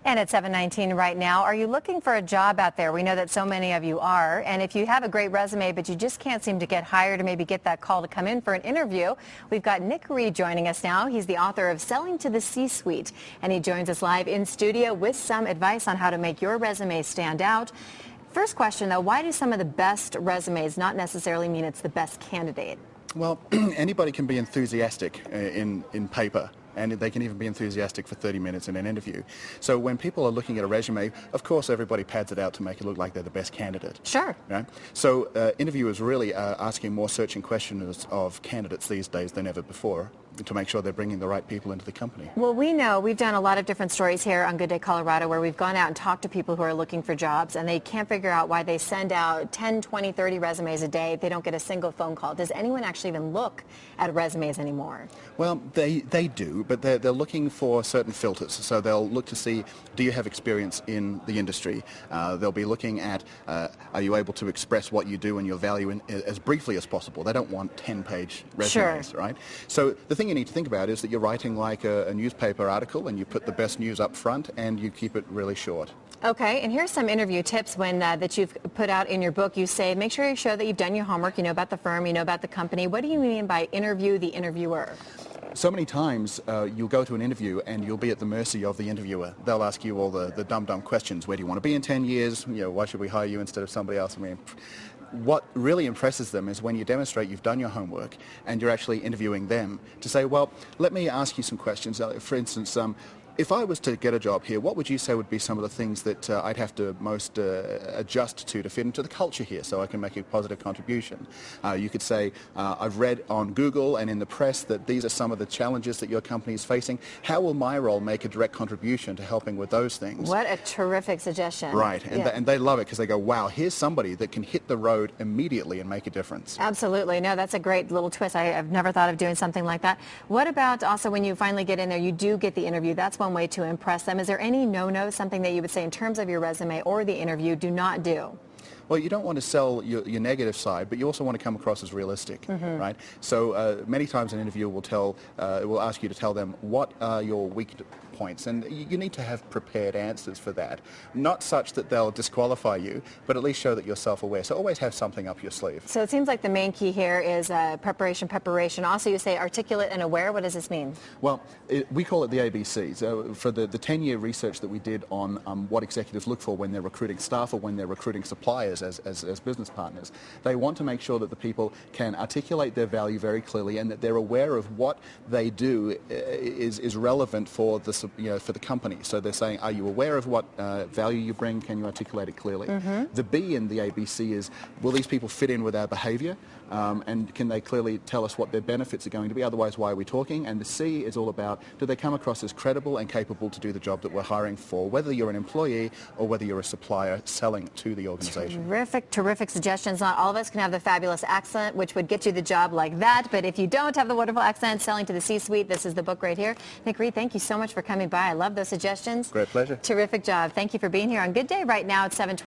And at 7:19 right now, are you looking for a job out there? We know that so many of you are. And if you have a great resume, but you just can't seem to get hired or maybe get that call to come in for an interview, we've got Nick Reed joining us now. He's the author of Selling to the C-Suite, and he joins us live in studio with some advice on how to make your resume stand out. First question, though, why do some of the best resumes not necessarily mean it's the best candidate? Well, anybody can be enthusiastic in paper, and they can even be enthusiastic for 30 minutes in an interview. So when people are looking at a resume, of course everybody pads it out to make it look like they're the best candidate. Sure. Right? So interviewers really are asking more searching questions of candidates these days than ever before to make sure they're bringing the right people into the company. Well, we know we've done a lot of different stories here on Good Day Colorado where we've gone out and talked to people who are looking for jobs, and they can't figure out why they send out 10, 20, 30 resumes a day. They don't get a single phone call. Does anyone actually even look at resumes anymore? Well, they do, but they're looking for certain filters. So they'll look to see, do you have experience in the industry? They'll be looking at, are you able to express what you do and your value as briefly as possible? They don't want 10-page resumes, sure. Right? So the thing you need to think about is that you're writing like a newspaper article, and you put the best news up front and you keep it really short. Okay, and here's some interview tips that you've put out in your book. You say, make sure you show that you've done your homework, you know about the firm, you know about the company. What do you mean by interview the interviewer? So many times you'll go to an interview and you'll be at the mercy of the interviewer. They'll ask you all the dumb questions. Where do you want to be in 10 years? You know, why should we hire you instead of somebody else? I mean, what really impresses them is when you demonstrate you've done your homework and you're actually interviewing them to say, well, let me ask you some questions. For instance, if I was to get a job here, what would you say would be some of the things that I'd have to most adjust to fit into the culture here so I can make a positive contribution? You could say, I've read on Google and in the press that these are some of the challenges that your company is facing. How will my role make a direct contribution to helping with those things? What a terrific suggestion. Right, and they love it because they go, wow, here's somebody that can hit the road immediately and make a difference. Absolutely. No, that's a great little twist. I've never thought of doing something like that. What about also when you finally get in there, you do get the interview. That's one way to impress them. Is there any no-no, something that you would say in terms of your resume or the interview, do not do? Well, you don't want to sell your negative side, but you also want to come across as realistic, right? So many times an interviewer will ask you to tell them what are your weak points, and you need to have prepared answers for that. Not such that they'll disqualify you, but at least show that you're self-aware. So always have something up your sleeve. So it seems like the main key here is preparation. Also, you say articulate and aware. What does this mean? Well, we call it the ABCs. For the 10-year research that we did on what executives look for when they're recruiting staff or when they're recruiting suppliers as business partners, they want to make sure that the people can articulate their value very clearly and that they're aware of what they do is relevant for the company. So they're saying, are you aware of what value you bring? Can you articulate it clearly? The B in the ABC is, will these people fit in with our behavior? And can they clearly tell us what their benefits are going to be? Otherwise, why are we talking? And the C is all about, do they come across as credible and capable to do the job that we're hiring for, whether you're an employee or whether you're a supplier selling to the organization. Terrific suggestions. Not all of us can have the fabulous accent, which would get you the job like that. But if you don't have the wonderful accent, Selling to the C-Suite, this is the book right here. Nick Reed, thank you so much for coming by. I love those suggestions. Great pleasure. Terrific job. Thank you for being here on Good Day right now at 7:20.